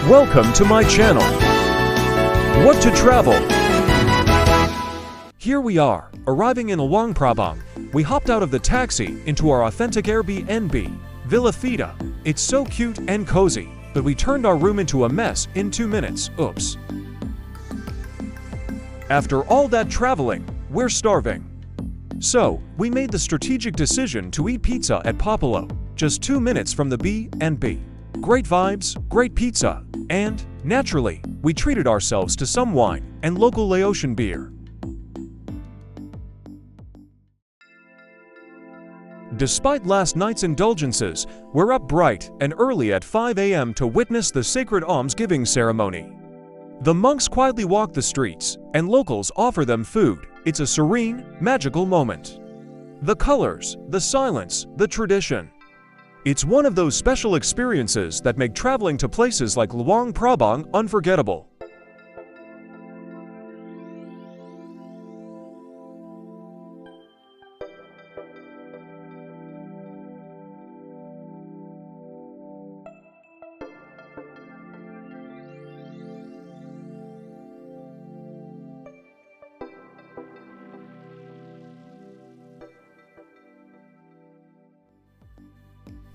Welcome to my channel. What to travel? Here we are, arriving in Luang Prabang. We hopped out of the taxi into our authentic Airbnb, Villa Theta. It's so cute and cozy, but we turned our room into a mess in 2 minutes. Oops. After all that traveling, we're starving. So, we made the strategic decision to eat pizza at Popolo, just 2 minutes from the B&B. Great vibes, great pizza, and, naturally, we treated ourselves to some wine and local Laotian beer. Despite last night's indulgences, we're up bright and early at 5 a.m. to witness the sacred alms-giving ceremony. The monks quietly walk the streets, and locals offer them food. It's a serene, magical moment. The colors, the silence, the tradition. It's one of those special experiences that make traveling to places like Luang Prabang unforgettable.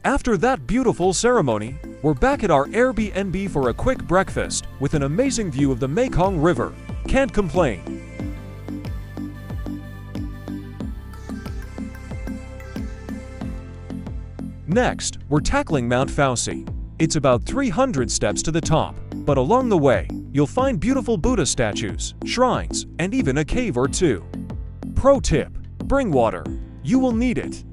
After that beautiful ceremony, we're back at our Airbnb for a quick breakfast with an amazing view of the Mekong River. Can't complain. Next, we're tackling Mount Phousi. It's about 300 steps to the top, but along the way, you'll find beautiful Buddha statues, shrines, and even a cave or two. Pro tip: bring water. You will need it.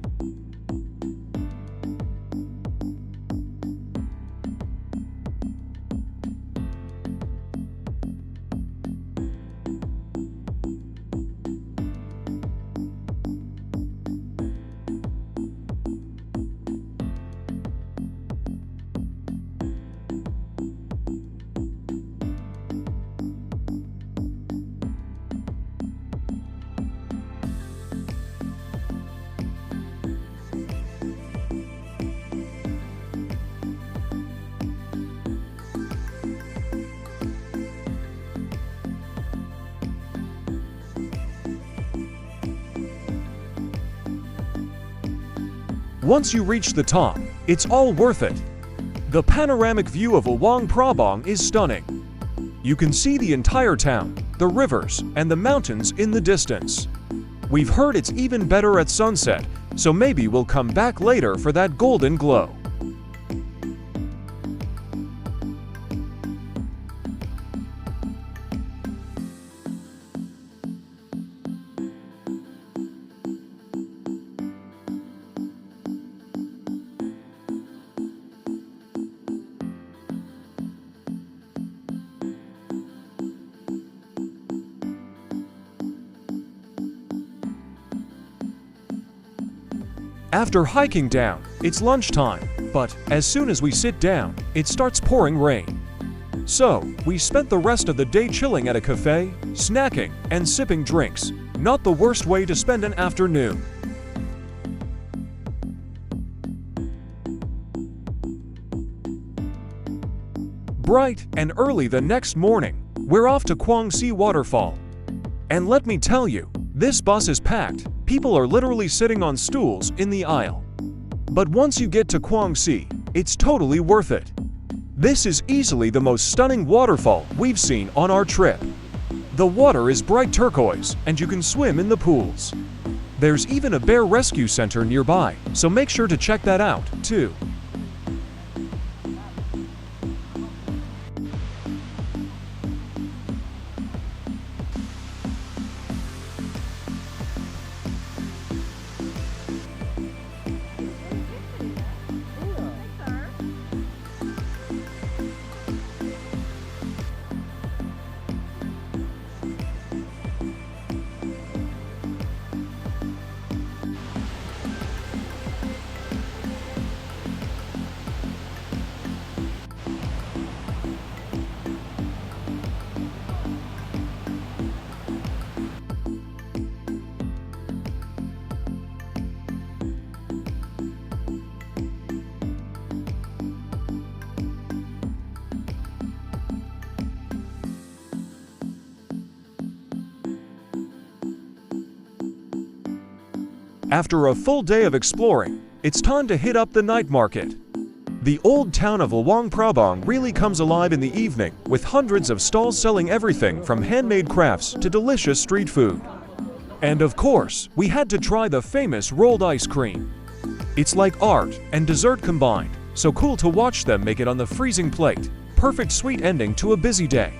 Once you reach the top, it's all worth it. The panoramic view of Luang Prabang is stunning. You can see the entire town, the rivers, and the mountains in the distance. We've heard it's even better at sunset, so maybe we'll come back later for that golden glow. After hiking down, it's lunchtime, but as soon as we sit down, it starts pouring rain. So, we spent the rest of the day chilling at a cafe, snacking, and sipping drinks. Not the worst way to spend an afternoon. Bright and early the next morning, we're off to Kuang Si Waterfall. And let me tell you, this bus is packed. People are literally sitting on stools in the aisle. But once you get to Kuang Si, it's totally worth it. This is easily the most stunning waterfall we've seen on our trip. The water is bright turquoise, and you can swim in the pools. There's even a bear rescue center nearby, so make sure to check that out, too. After a full day of exploring, it's time to hit up the night market. The old town of Luang Prabang really comes alive in the evening, with hundreds of stalls selling everything from handmade crafts to delicious street food. And of course, we had to try the famous rolled ice cream. It's like art and dessert combined, so cool to watch them make it on the freezing plate. Perfect sweet ending to a busy day.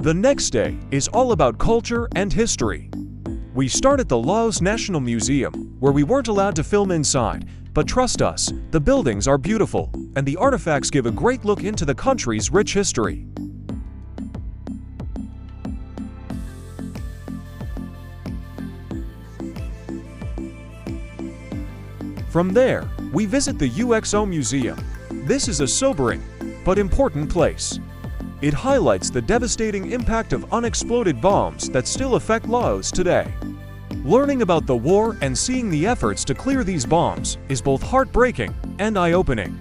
The next day is all about culture and history. We start at the Laos National Museum, where we weren't allowed to film inside, but trust us, the buildings are beautiful, and the artifacts give a great look into the country's rich history. From there, we visit the UXO Museum. This is a sobering, but important place. It highlights the devastating impact of unexploded bombs that still affect Laos today. Learning about the war and seeing the efforts to clear these bombs is both heartbreaking and eye-opening.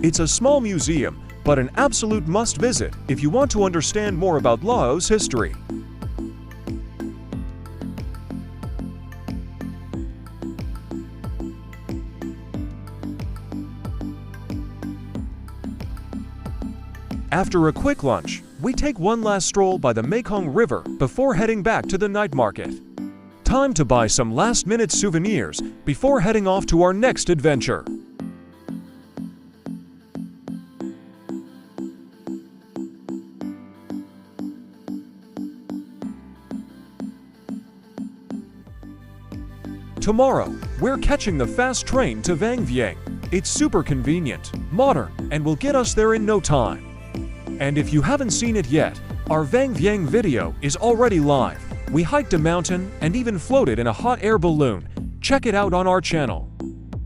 It's a small museum, but an absolute must-visit if you want to understand more about Laos history. After a quick lunch, we take one last stroll by the Mekong River before heading back to the night market. Time to buy some last-minute souvenirs before heading off to our next adventure. Tomorrow, we're catching the fast train to Vang Vieng. It's super convenient, modern, and will get us there in no time. And if you haven't seen it yet, our Vang Vieng video is already live. We hiked a mountain and even floated in a hot air balloon. Check it out on our channel.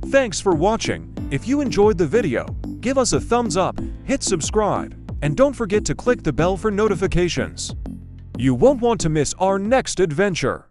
Thanks for watching. If you enjoyed the video, give us a thumbs up, hit subscribe, and don't forget to click the bell for notifications. You won't want to miss our next adventure.